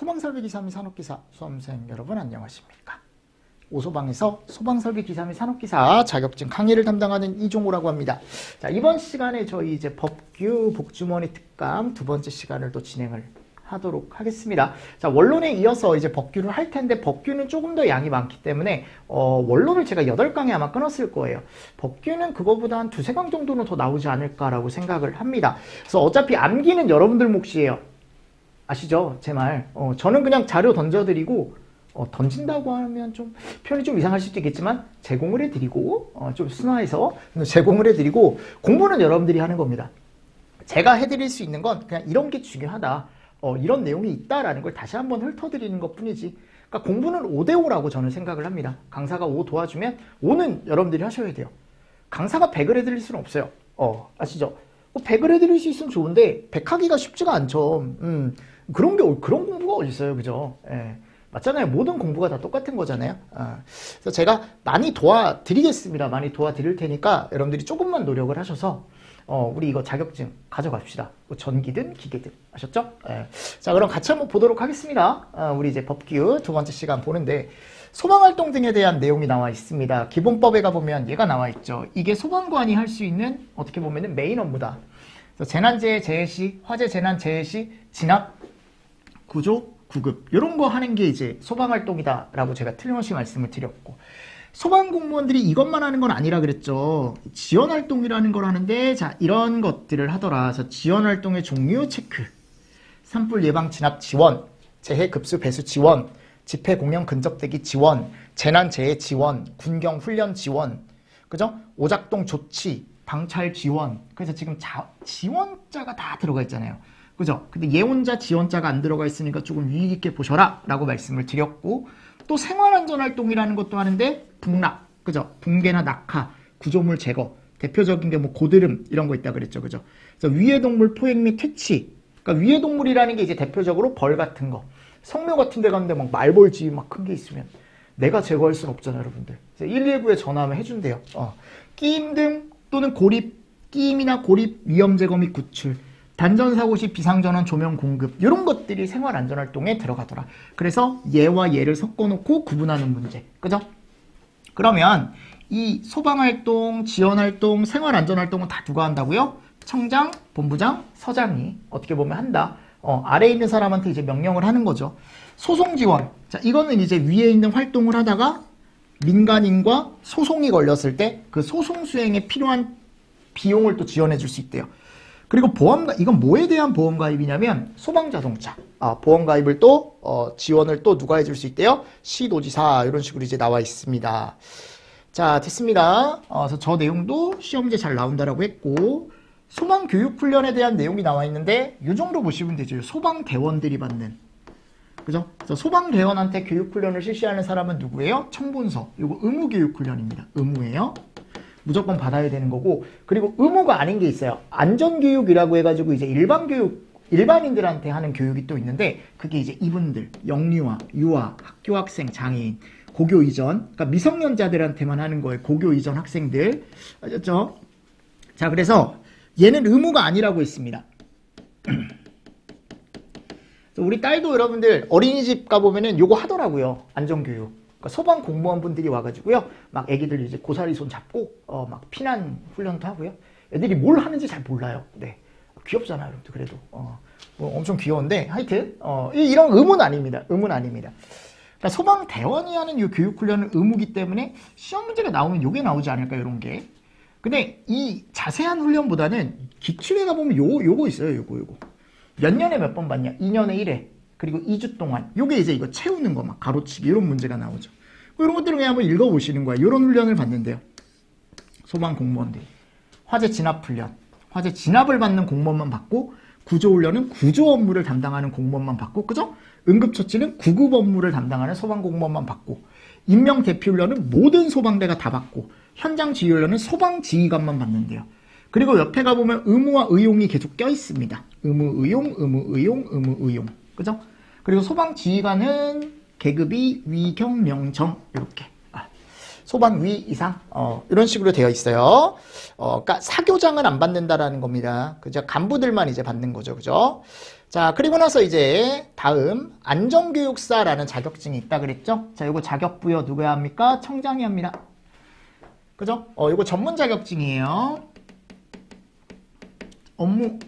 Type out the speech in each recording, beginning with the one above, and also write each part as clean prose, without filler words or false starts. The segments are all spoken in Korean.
소방설비기사 및 산업기사 수험생 여러분 안녕하십니까? 오소방에서 소방설비기사 및 산업기사 자격증 강의를 담당하는 이종호라고 합니다. 자, 이번 시간에 저희 이제 법규 복주머니 특강 두 번째 시간을 또 진행을 하도록 하겠습니다. 자, 원론에 이어서 이제 법규를 할 텐데 법규는 조금 더 양이 많기 때문에 원론을 제가 8강에 아마 끊었을 거예요. 법규는 그거보다 한 2~3강 정도는 더 나오지 않을까라고 생각을 합니다. 그래서 어차피 암기는 여러분들 몫이에요. 아시죠? 제 말. 저는 그냥 자료 던져드리고 던진다고 하면 좀 표현이 좀 이상할 수도 있겠지만 제공을 해드리고 좀 순화해서 제공을 해드리고 공부는 여러분들이 하는 겁니다. 제가 해드릴 수 있는 건 그냥 이런 게 중요하다. 이런 내용이 있다라는 걸 다시 한번 훑어드리는 것 뿐이지. 그러니까 공부는 5대5라고 저는 생각을 합니다. 강사가 5 도와주면 5는 여러분들이 하셔야 돼요. 강사가 100을 해드릴 수는 없어요. 아시죠? 100을 해드릴 수 있으면 좋은데 100 하기가 쉽지가 않죠. 그런 공부가 어디 있어요, 그죠? 예. 맞잖아요. 모든 공부가 다 똑같은 거잖아요. 그래서 제가 많이 도와드리겠습니다. 많이 도와드릴 테니까 여러분들이 조금만 노력을 하셔서 우리 이거 자격증 가져갑시다. 뭐 전기든 기계든. 아셨죠? 예. 자, 그럼 같이 한번 보도록 하겠습니다. 우리 이제 법규 두 번째 시간 보는데 소방활동 등에 대한 내용이 나와 있습니다. 기본법에 가보면 얘가 나와 있죠. 이게 소방관이 할 수 있는 어떻게 보면은 메인 업무다. 그래서 재난재해 재해 시, 화재 재난 재해 시, 진압, 구조, 구급 이런 거 하는 게 이제 소방활동이다 라고 제가 틀림없이 말씀을 드렸고, 소방공무원들이 이것만 하는 건 아니라 그랬죠. 지원활동이라는 걸 하는데, 자, 이런 것들을 하더라. 그래서 지원활동의 종류 체크, 산불 예방 진압 지원, 재해 급수 배수 지원, 집회 공연 근접대기 지원, 재난재해 지원, 군경 훈련 지원, 그죠? 오작동 조치, 방찰 지원. 그래서 지금 지원자가 다 들어가 있잖아요. 그죠? 근데 예원자, 지원자가 안 들어가 있으니까 조금 유의 깊게 보셔라 라고 말씀을 드렸고, 또 생활안전활동이라는 것도 하는데 북락, 그죠? 붕괴나 낙하, 구조물 제거, 대표적인 게 뭐 고드름 이런 거 있다 그랬죠, 그죠? 그래서 위해동물 포획 및 퇴치. 그러니까 위해동물이라는 게 이제 대표적으로 벌 같은 거, 성묘 같은 데 갔는데 막 말벌집 막 큰 게 있으면 내가 제거할 수는 없잖아요, 여러분들. 119에 전화하면 해준대요. 끼임 등 또는 고립, 끼임이나 고립, 위험 제거 및 구출, 단전사고 시 비상전원 조명 공급, 이런 것들이 생활안전활동에 들어가더라. 그래서 얘와 얘를 섞어놓고 구분하는 문제. 그죠? 그러면 이 소방활동, 지원활동, 생활안전활동은 다 누가 한다고요? 청장, 본부장, 서장이 어떻게 보면 한다. 아래에 있는 사람한테 이제 명령을 하는 거죠. 소송지원. 자, 이거는 이제 위에 있는 활동을 하다가 민간인과 소송이 걸렸을 때 그 소송 수행에 필요한 비용을 또 지원해 줄 수 있대요. 그리고 이건 뭐에 대한 보험가입이냐면 소방자동차. 보험가입을 또, 지원을 또 누가 해줄 수 있대요? 시도지사. 이런 식으로 이제 나와 있습니다. 자, 됐습니다. 그래서 저 내용도 시험제 잘 나온다라고 했고, 소방교육훈련에 대한 내용이 나와 있는데, 이 정도 보시면 되죠. 소방대원들이 받는. 그죠? 그래서 소방대원한테 교육훈련을 실시하는 사람은 누구예요? 청분서. 이거 의무교육훈련입니다. 의무예요. 무조건 받아야 되는 거고, 그리고 의무가 아닌 게 있어요. 안전교육이라고 해가지고 이제 일반인들한테 하는 교육이 또 있는데, 그게 이제 이분들, 영유아, 유아, 학교 학생, 장애인, 고교 이전, 그러니까 미성년자들한테만 하는 거예요. 고교 이전 학생들. 아셨죠? 자, 그래서 얘는 의무가 아니라고 했습니다. 우리 딸도 여러분들 어린이집 가보면은 요거 하더라고요. 안전교육. 그러니까 소방 공무원분들이 와가지고요, 막 애기들 이제 고사리 손 잡고, 막 피난 훈련도 하고요. 애들이 뭘 하는지 잘 몰라요. 네. 귀엽잖아요, 여러분들. 그래도. 엄청 귀여운데, 하여튼, 이런 의무는 아닙니다. 의무는 아닙니다. 그러니까 소방대원이 하는 이 교육훈련은 의무기 때문에 시험 문제가 나오면 요게 나오지 않을까, 요런 게. 근데 이 자세한 훈련보다는 기출에 가보면 요거 있어요, 요거. 몇 년에 몇 번 받냐? 2년에 1회. 그리고 2주 동안 요게 이제 이거 채우는 거 막 가로치기 이런 문제가 나오죠. 이런 것들을 그냥 한번 읽어보시는 거예요. 이런 훈련을 받는데요. 소방 공무원들이 화재 진압 훈련, 화재 진압을 받는 공무원만 받고, 구조 훈련은 구조 업무를 담당하는 공무원만 받고, 그죠? 응급처치는 구급 업무를 담당하는 소방 공무원만 받고, 인명 대피 훈련은 모든 소방대가 다 받고, 현장 지휘 훈련은 소방 지휘관만 받는데요. 그리고 옆에 가보면 의무와 의용이 계속 껴 있습니다. 의무 의용, 의무 의용, 의무 의용, 그죠? 그리고 소방지휘관은 계급이 위경명정 이렇게 소방위 이상 이런 식으로 되어 있어요. 그러니까 사교장은 안 받는다라는 겁니다. 그죠? 간부들만 이제 받는 거죠, 그죠? 자, 그리고 나서 이제 다음 안전교육사라는 자격증이 있다 그랬죠? 자, 이거 자격부여 누구야 합니까? 청장이 합니다. 그죠? 이거 전문 자격증이에요. 업무.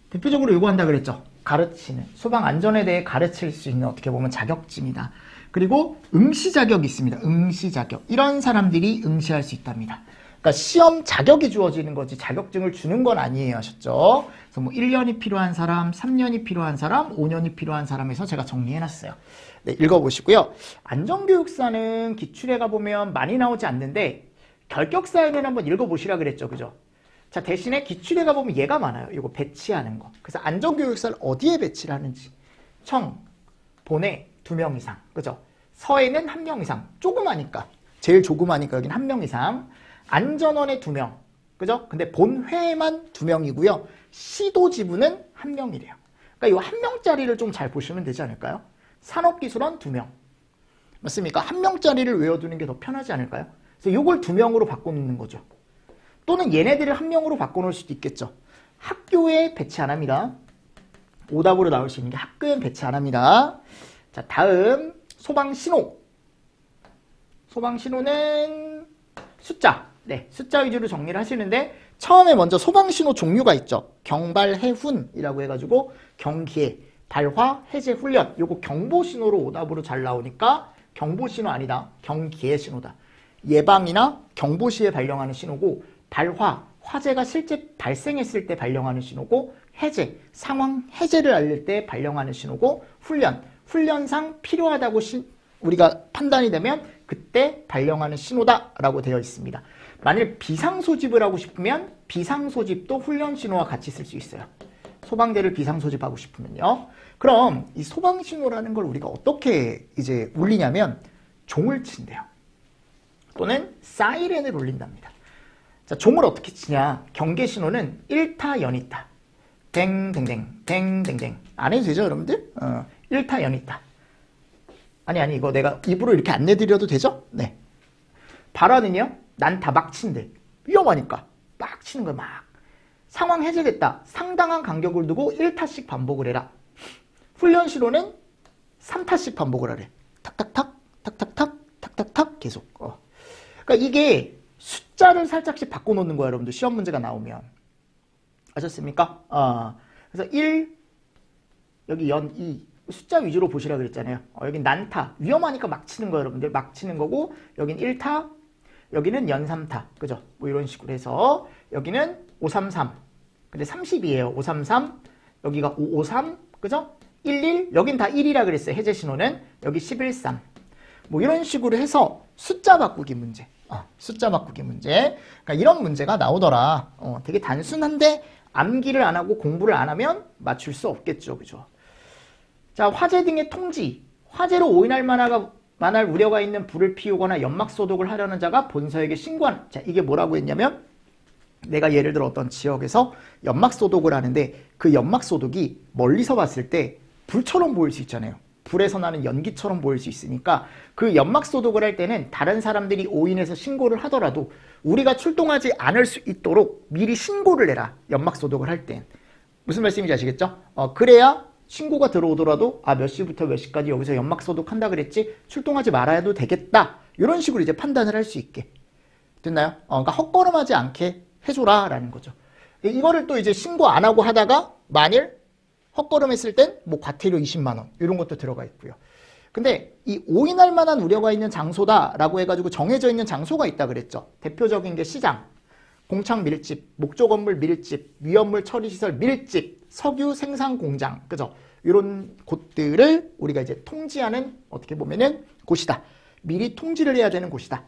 대표적으로 이거 한다 그랬죠? 가르치는. 소방 안전에 대해 가르칠 수 있는 어떻게 보면 자격증이다. 그리고 응시 자격이 있습니다. 응시 자격. 이런 사람들이 응시할 수 있답니다. 그러니까 시험 자격이 주어지는 거지 자격증을 주는 건 아니에요. 아셨죠? 그래서 뭐 1년이 필요한 사람, 3년이 필요한 사람, 5년이 필요한 사람에서 제가 정리해놨어요. 네, 읽어보시고요. 안전교육사는 기출에 가보면 많이 나오지 않는데 결격사에는 한번 읽어보시라 그랬죠. 그죠? 자, 대신에 기출에 가보면 얘가 많아요. 이거 배치하는 거. 그래서 안전교육사를 어디에 배치를 하는지. 청, 본에 2명 이상. 그죠? 서에는 1명 이상. 조그마니까. 제일 조그마니까 여긴 1명 이상. 안전원에 2명. 그죠? 근데 본회에만 2명이고요. 시도 지부는 1명이래요. 그러니까 이 1명짜리를 좀 잘 보시면 되지 않을까요? 산업기술원 2명. 맞습니까? 1명짜리를 외워두는 게 더 편하지 않을까요? 그래서 이걸 2명으로 바꿔놓는 거죠. 또는 얘네들을 1명으로 바꿔놓을 수도 있겠죠. 학교에 배치 안 합니다. 오답으로 나올 수 있는 게 학교에 배치 안 합니다. 자, 다음 소방신호. 소방신호는 숫자. 네, 숫자 위주로 정리를 하시는데 처음에 먼저 소방신호 종류가 있죠. 경발, 해훈이라고 해가지고 경기해, 발화, 해제, 훈련. 요거 경보신호로 오답으로 잘 나오니까 경보신호 아니다. 경기해 신호다. 예방이나 경보시에 발령하는 신호고 발화, 화재가 실제 발생했을 때 발령하는 신호고 해제, 상황 해제를 알릴 때 발령하는 신호고 훈련, 훈련상 필요하다고 우리가 판단이 되면 그때 발령하는 신호다라고 되어 있습니다. 만일 비상소집을 하고 싶으면 비상소집도 훈련 신호와 같이 쓸 수 있어요. 소방대를 비상소집하고 싶으면요. 그럼 이 소방신호라는 걸 우리가 어떻게 이제 울리냐면 종을 친대요. 또는 사이렌을 울린답니다. 자, 종을 어떻게 치냐. 경계신호는 1타 연이타. 댕댕댕 댕댕댕. 안 해도 되죠 여러분들? 1타 연이타. 아니 이거 내가 입으로 이렇게 안내드려도 되죠? 네. 발화는요. 난타 막 친대. 위험하니까 막 치는 거야 막. 상황 해제됐다. 상당한 간격을 두고 1타씩 반복을 해라. 훈련신호는 3타씩 반복을 하래. 탁탁탁 탁탁탁 탁탁탁 계속. 그러니까 이게 숫자를 살짝씩 바꿔놓는 거예요. 여러분들 시험 문제가 나오면. 아셨습니까? 그래서 1 여기 연 2 숫자 위주로 보시라 그랬잖아요. 여긴 난타 위험하니까 막 치는 거예요. 여러분들 막 치는 거고 여긴 1타 여기는 연 3타 그죠? 뭐 이런 식으로 해서 여기는 533 근데 30이에요. 533 여기가 553 그죠? 11 여긴 다 1이라 그랬어요. 해제 신호는 여기 113 뭐 이런 식으로 해서 숫자 바꾸기 문제. 숫자 바꾸기 문제. 그러니까 이런 문제가 나오더라. 되게 단순한데 암기를 안 하고 공부를 안 하면 맞출 수 없겠죠. 그죠? 자, 화재 등의 통지. 화재로 오인할 만할 우려가 있는 불을 피우거나 연막 소독을 하려는 자가 본서에게 신고하는. 자, 이게 뭐라고 했냐면 내가 예를 들어 어떤 지역에서 연막 소독을 하는데 그 연막 소독이 멀리서 봤을 때 불처럼 보일 수 있잖아요. 불에서 나는 연기처럼 보일 수 있으니까 그 연막 소독을 할 때는 다른 사람들이 오인해서 신고를 하더라도 우리가 출동하지 않을 수 있도록 미리 신고를 해라. 연막 소독을 할 땐. 무슨 말씀인지 아시겠죠? 그래야 신고가 들어오더라도 몇 시부터 몇 시까지 여기서 연막 소독한다 그랬지 출동하지 말아도 되겠다. 이런 식으로 이제 판단을 할 수 있게. 됐나요? 그러니까 헛걸음하지 않게 해줘라 라는 거죠. 이거를 또 이제 신고 안 하고 하다가 만일 헛걸음했을 땐 뭐 과태료 20만 원 이런 것도 들어가 있고요. 근데 이 오인할 만한 우려가 있는 장소다라고 해가지고 정해져 있는 장소가 있다 그랬죠. 대표적인 게 시장, 공장 밀집, 목조 건물 밀집, 위험물 처리시설 밀집, 석유 생산 공장, 그죠? 이런 곳들을 우리가 이제 통지하는 어떻게 보면은 곳이다. 미리 통지를 해야 되는 곳이다.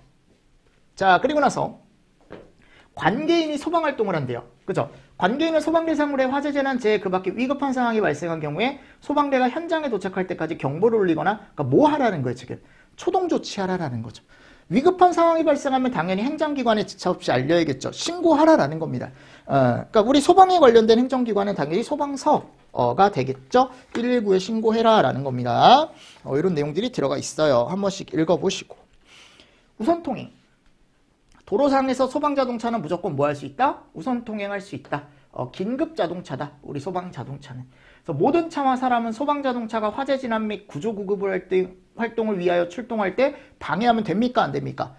자, 그리고 나서 관계인이 소방활동을 한대요. 그죠? 관계인은 소방 대상으로 해 화재 재난 재해 그 밖에 위급한 상황이 발생한 경우에 소방대가 현장에 도착할 때까지 경보를 울리거나 그러니까 뭐 하라는 거예요 지금? 초동 조치하라라는 거죠. 위급한 상황이 발생하면 당연히 행정기관에 지체 없이 알려야겠죠. 신고하라라는 겁니다. 그러니까 우리 소방에 관련된 행정기관은 당연히 소방서가 되겠죠. 119에 신고해라라는 겁니다. 이런 내용들이 들어가 있어요. 한 번씩 읽어보시고. 우선 통행. 도로상에서 소방자동차는 무조건 뭐 할 수 있다? 우선 통행할 수 있다. 긴급 자동차다. 우리 소방 자동차는. 그래서 모든 차와 사람은 소방 자동차가 화재 진압 및 구조 구급을 할 때 활동을 위하여 출동할 때 방해하면 됩니까? 안 됩니까?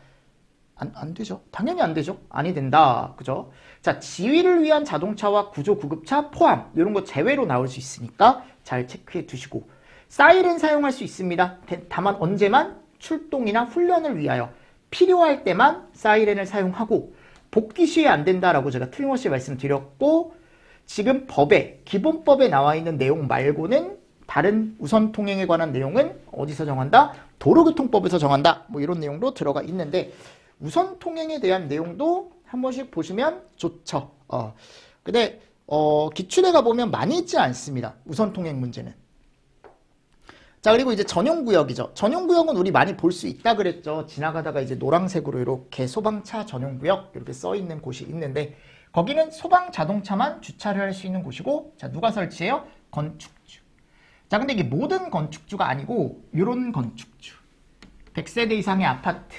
안 되죠. 당연히 안 되죠. 아니 된다. 그죠? 자, 지휘를 위한 자동차와 구조 구급차 포함 이런 거 제외로 나올 수 있으니까 잘 체크해 두시고 사이렌 사용할 수 있습니다. 다만 언제만 출동이나 훈련을 위하여 필요할 때만 사이렌을 사용하고 복귀 시에 안 된다라고 제가 틀림없이 말씀드렸고 지금 법에 기본법에 나와 있는 내용 말고는 다른 우선 통행에 관한 내용은 어디서 정한다? 도로교통법에서 정한다. 뭐 이런 내용도 들어가 있는데 우선 통행에 대한 내용도 한 번씩 보시면 좋죠. 근데 기출에 가보면 많이 있지 않습니다. 우선 통행 문제는. 자, 그리고 이제 전용구역이죠. 전용구역은 우리 많이 볼 수 있다 그랬죠. 지나가다가 이제 노란색으로 이렇게 소방차 전용구역 이렇게 써 있는 곳이 있는데 거기는 소방 자동차만 주차를 할 수 있는 곳이고 자, 누가 설치해요? 건축주. 자, 근데 이게 모든 건축주가 아니고 이런 건축주. 100세대 이상의 아파트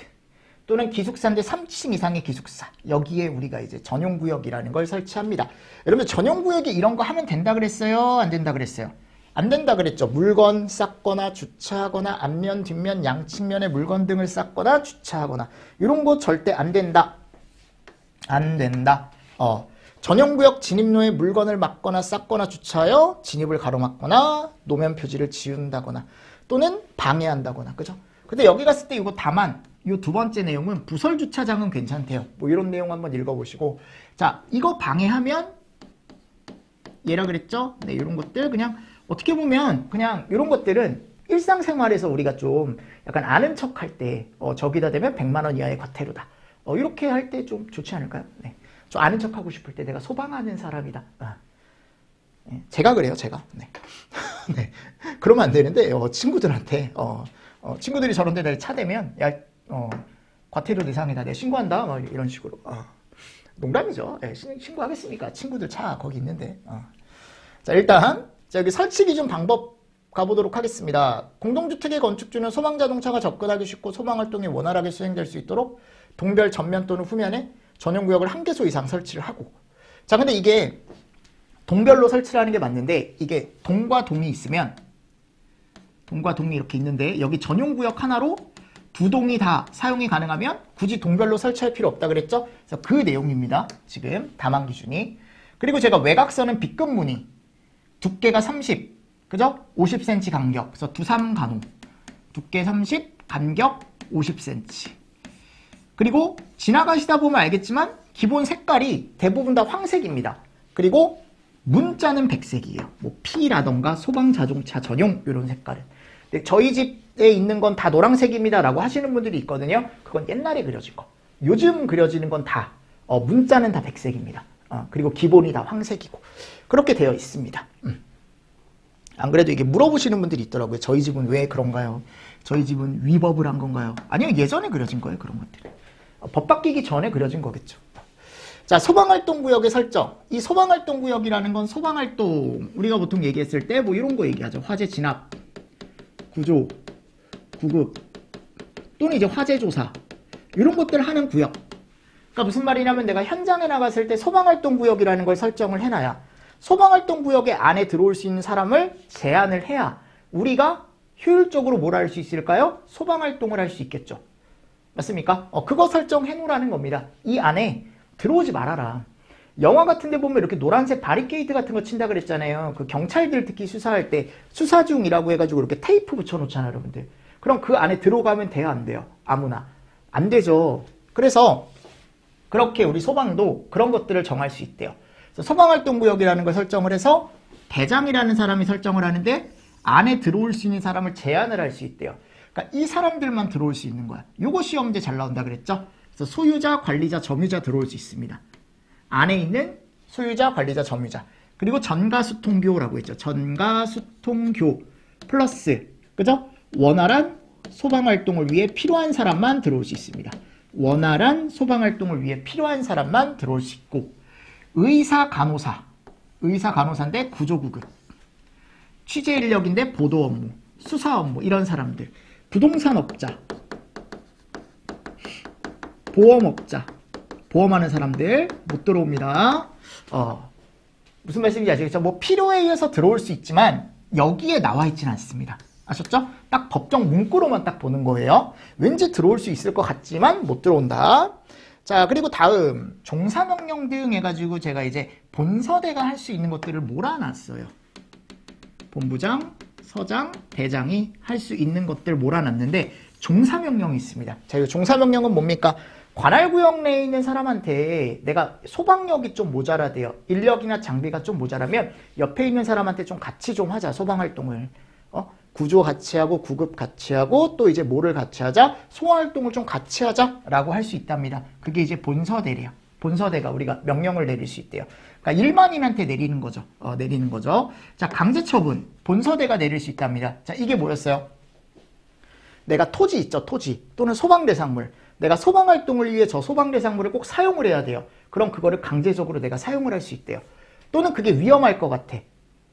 또는 기숙사인데 3층 이상의 기숙사. 여기에 우리가 이제 전용구역이라는 걸 설치합니다. 여러분 전용구역에 이런 거 하면 된다 그랬어요? 안 된다 그랬어요? 안 된다 그랬죠. 물건 쌓거나 주차하거나 앞면, 뒷면, 양측면에 물건 등을 쌓거나 주차하거나 이런 거 절대 안 된다. 안 된다. 전용구역 진입로에 물건을 막거나 쌓거나 주차하여 진입을 가로막거나 노면 표지를 지운다거나 또는 방해한다거나. 그죠? 근데 여기 갔을 때 이거 다만 이 두 번째 내용은 부설 주차장은 괜찮대요. 뭐 이런 내용 한번 읽어보시고 자, 이거 방해하면 얘라 그랬죠? 네, 이런 것들 그냥 어떻게 보면 그냥 이런 것들은 일상생활에서 우리가 좀 약간 아는 척 할 때 저기다 대면 100만 원 이하의 과태료다. 이렇게 할 때 좀 좋지 않을까요? 네. 좀 아는 척 하고 싶을 때 내가 소방하는 사람이다. 네. 제가 그래요, 제가. 네. 네. 그러면 안 되는데 친구들한테 친구들이 저런데 내 차 대면 야 과태료 대상이다. 내가 신고한다. 막 이런 식으로. 농담이죠. 네, 신고하겠습니까? 친구들 차 거기 있는데. 자, 일단 자, 여기 설치 기준 방법 가보도록 하겠습니다. 공동주택의 건축주는 소방자동차가 접근하기 쉽고 소방활동이 원활하게 수행될 수 있도록 동별 전면 또는 후면에 전용구역을 1개소 이상 설치를 하고 자, 근데 이게 동별로 설치를 하는 게 맞는데 이게 동과 동이 있으면 동과 동이 이렇게 있는데 여기 전용구역 하나로 두 동이 다 사용이 가능하면 굳이 동별로 설치할 필요 없다 그랬죠? 그래서 그 내용입니다. 지금 다만 기준이. 그리고 제가 외곽선은 B급 무늬 두께가 30, 그죠? 50cm 간격. 그래서 두삼간호. 두께 30, 간격 50cm. 그리고 지나가시다 보면 알겠지만 기본 색깔이 대부분 다 황색입니다. 그리고 문자는 백색이에요. 뭐 P라던가 소방자동차 전용 이런 색깔은. 근데 저희 집에 있는 건 다 노란색입니다 라고 하시는 분들이 있거든요. 그건 옛날에 그려진 거. 요즘 그려지는 건 다 문자는 다 백색입니다. 그리고 기본이 다 황색이고 그렇게 되어 있습니다. 안 그래도 이게 물어보시는 분들이 있더라고요. 저희 집은 왜 그런가요? 저희 집은 위법을 한 건가요? 아니요, 예전에 그려진 거예요. 그런 것들은. 법 바뀌기 전에 그려진 거겠죠. 자, 소방활동구역의 설정. 이 소방활동구역이라는 건 소방활동 우리가 보통 얘기했을 때 뭐 이런 거 얘기하죠. 화재 진압, 구조, 구급 또는 이제 화재 조사 이런 것들을 하는 구역. 그러니까 무슨 말이냐면 내가 현장에 나갔을 때 소방활동구역이라는 걸 설정을 해놔야 소방활동구역에 안에 들어올 수 있는 사람을 제한을 해야 우리가 효율적으로 뭘 할 수 있을까요? 소방활동을 할 수 있겠죠. 맞습니까? 그거 설정해 놓으라는 겁니다. 이 안에 들어오지 말아라. 영화 같은 데 보면 이렇게 노란색 바리케이드 같은 거 친다 그랬잖아요. 그 경찰들 특히 수사할 때 수사 중이라고 해가지고 이렇게 테이프 붙여놓잖아요, 여러분들. 그럼 그 안에 들어가면 돼요, 안 돼요? 아무나. 안 되죠. 그래서 그렇게 우리 소방도 그런 것들을 정할 수 있대요. 그래서 소방활동구역이라는 걸 설정을 해서 대장이라는 사람이 설정을 하는데 안에 들어올 수 있는 사람을 제한을 할 수 있대요. 그러니까 이 사람들만 들어올 수 있는 거야. 요거 시험 문제 잘 나온다 그랬죠? 그래서 소유자, 관리자, 점유자 들어올 수 있습니다. 안에 있는 소유자, 관리자, 점유자. 그리고 전가수통교라고 했죠. 전가수통교 플러스, 그죠? 원활한 소방활동을 위해 필요한 사람만 들어올 수 있습니다. 원활한 소방활동을 위해 필요한 사람만 들어올 수 있고 의사, 간호사. 의사, 간호사인데 구조구급. 취재인력인데 보도 업무, 수사 업무 이런 사람들. 부동산업자, 보험업자, 보험하는 사람들 못 들어옵니다. 무슨 말씀인지 아시겠죠? 뭐 필요에 의해서 들어올 수 있지만 여기에 나와 있지는 않습니다. 아셨죠? 딱 법정 문구로만 딱 보는 거예요. 왠지 들어올 수 있을 것 같지만 못 들어온다. 자, 그리고 다음 종사명령 등 해가지고 제가 이제 본서대가 할 수 있는 것들을 몰아놨어요. 본부장, 서장, 대장이 할 수 있는 것들 몰아놨는데 종사명령이 있습니다. 자, 이 종사명령은 뭡니까? 관할구역 내에 있는 사람한테 내가 소방력이 좀 모자라대요. 인력이나 장비가 좀 모자라면 옆에 있는 사람한테 좀 같이 좀 하자. 소방활동을. 구조 같이 하고 구급 같이 하고 또 이제 뭐를 같이 하자? 소화활동을 좀 같이 하자라고 할 수 있답니다. 그게 이제 본서대래요. 본서대가 우리가 명령을 내릴 수 있대요. 그러니까 일반인한테 내리는 거죠. 내리는 거죠. 자, 강제처분. 본서대가 내릴 수 있답니다. 자, 이게 뭐였어요? 내가 토지 있죠. 토지 또는 소방대상물. 내가 소방활동을 위해 저 소방대상물을 꼭 사용을 해야 돼요. 그럼 그거를 강제적으로 내가 사용을 할 수 있대요. 또는 그게 위험할 것 같아.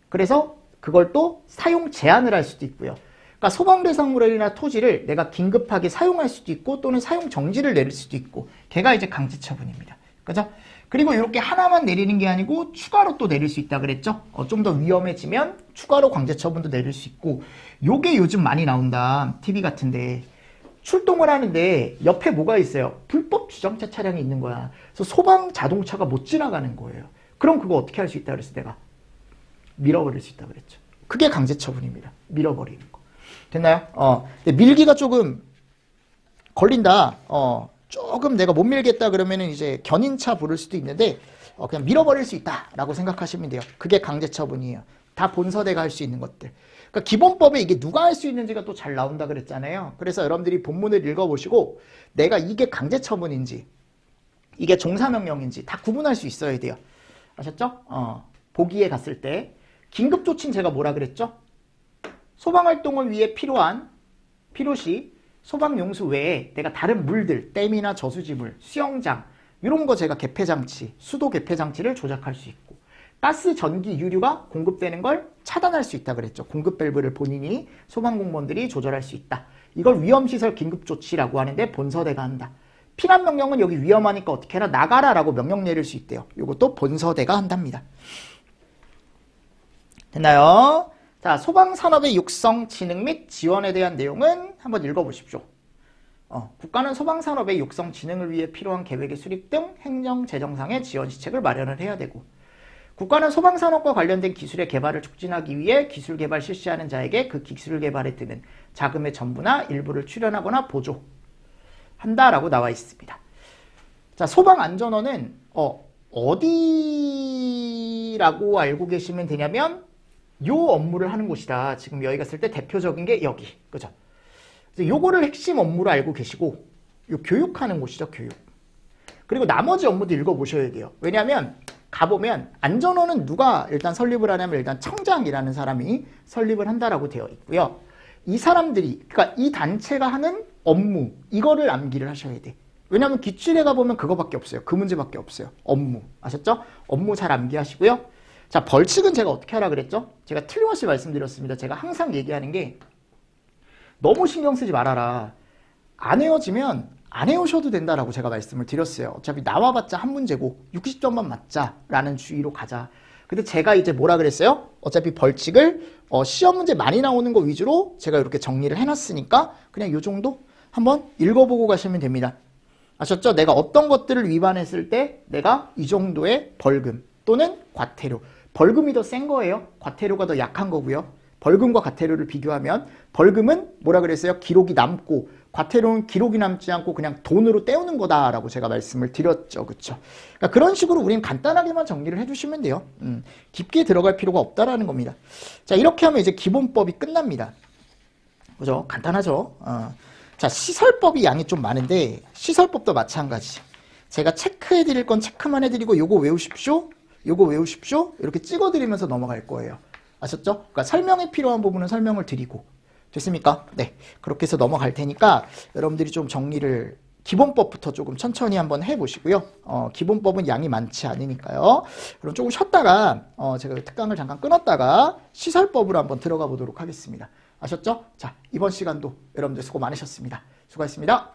그래서 그걸 또 사용 제한을 할 수도 있고요. 그러니까 소방대상물이나 토지를 내가 긴급하게 사용할 수도 있고 또는 사용 정지를 내릴 수도 있고 걔가 이제 강제처분입니다. 그죠? 그리고 이렇게 하나만 내리는 게 아니고 추가로 또 내릴 수 있다 그랬죠? 좀 더 위험해지면 추가로 강제처분도 내릴 수 있고 요게 요즘 많이 나온다. TV 같은데 출동을 하는데 옆에 뭐가 있어요? 불법 주정차 차량이 있는 거야. 그래서 소방 자동차가 못 지나가는 거예요. 그럼 그거 어떻게 할 수 있다 그랬어 내가? 밀어버릴 수 있다 그랬죠. 그게 강제처분입니다. 밀어버리는 거. 됐나요? 근데 밀기가 조금 걸린다. 조금 내가 못 밀겠다 그러면은 이제 견인차 부를 수도 있는데 그냥 밀어버릴 수 있다라고 생각하시면 돼요. 그게 강제처분이에요. 다 본서대가 할 수 있는 것들. 그러니까 기본법에 이게 누가 할 수 있는지가 또 잘 나온다 그랬잖아요. 그래서 여러분들이 본문을 읽어보시고 내가 이게 강제처분인지 이게 종사명령인지 다 구분할 수 있어야 돼요. 아셨죠? 보기에 갔을 때 긴급조치는 제가 뭐라 그랬죠? 소방활동을 위해 필요한 필요시 소방용수 외에 내가 다른 물들, 댐이나 저수지물, 수영장 이런 거 제가 개폐장치, 수도 개폐장치를 조작할 수 있고 가스, 전기, 유류가 공급되는 걸 차단할 수 있다 그랬죠. 공급 밸브를 본인이 소방공무원들이 조절할 수 있다. 이걸 위험시설 긴급조치라고 하는데 본서대가 한다. 피난명령은 여기 위험하니까 어떻게 해라 나가라라고 명령 내릴 수 있대요. 이것도 본서대가 한답니다. 됐나요? 자, 소방산업의 육성, 진흥 및 지원에 대한 내용은 한번 읽어보십시오. 국가는 소방산업의 육성, 진흥을 위해 필요한 계획의 수립 등 행정, 재정상의 지원 시책을 마련을 해야 되고 국가는 소방산업과 관련된 기술의 개발을 촉진하기 위해 기술 개발 실시하는 자에게 그 기술 개발에 드는 자금의 전부나 일부를 출연하거나 보조한다라고 나와 있습니다. 자, 소방안전원은 어디라고 알고 계시면 되냐면 요 업무를 하는 곳이다. 지금 여기 갔을 때 대표적인 게 여기. 그죠? 요거를 핵심 업무로 알고 계시고 요 교육하는 곳이죠. 교육. 그리고 나머지 업무도 읽어보셔야 돼요. 왜냐하면 가보면 안전원은 누가 일단 설립을 하냐면 일단 청장이라는 사람이 설립을 한다라고 되어 있고요. 이 사람들이 그러니까 이 단체가 하는 업무 이거를 암기를 하셔야 돼. 왜냐하면 기출에 가보면 그거밖에 없어요. 그 문제밖에 없어요. 업무. 아셨죠? 업무 잘 암기하시고요. 자, 벌칙은 제가 어떻게 하라 그랬죠? 제가 틀림없이 말씀드렸습니다. 제가 항상 얘기하는 게 너무 신경 쓰지 말아라. 안 외워지면 안 외우셔도 된다라고 제가 말씀을 드렸어요. 어차피 나와봤자 한 문제고 60점만 맞자라는 주의로 가자. 근데 제가 이제 뭐라 그랬어요? 어차피 벌칙을 시험 문제 많이 나오는 거 위주로 제가 이렇게 정리를 해놨으니까 그냥 요 정도 한번 읽어보고 가시면 됩니다. 아셨죠? 내가 어떤 것들을 위반했을 때 내가 이 정도의 벌금 또는 과태료. 벌금이 더 센 거예요. 과태료가 더 약한 거고요. 벌금과 과태료를 비교하면 벌금은 뭐라 그랬어요? 기록이 남고 과태료는 기록이 남지 않고 그냥 돈으로 떼우는 거다라고 제가 말씀을 드렸죠. 그렇죠? 그러니까 그런 식으로 우리는 간단하게만 정리를 해주시면 돼요. 깊게 들어갈 필요가 없다라는 겁니다. 자, 이렇게 하면 이제 기본법이 끝납니다. 그죠? 간단하죠? 자, 시설법이 양이 좀 많은데 시설법도 마찬가지. 제가 체크해 드릴 건 체크만 해드리고 요거 외우십시오. 요거 외우십시오. 이렇게 찍어드리면서 넘어갈 거예요. 아셨죠? 그러니까 설명이 필요한 부분은 설명을 드리고 됐습니까? 네. 그렇게 해서 넘어갈 테니까 여러분들이 좀 정리를 기본법부터 조금 천천히 한번 해보시고요. 기본법은 양이 많지 않으니까요. 그럼 조금 쉬었다가 제가 특강을 잠깐 끊었다가 시설법으로 한번 들어가 보도록 하겠습니다. 아셨죠? 자, 이번 시간도 여러분들 수고 많으셨습니다. 수고하셨습니다.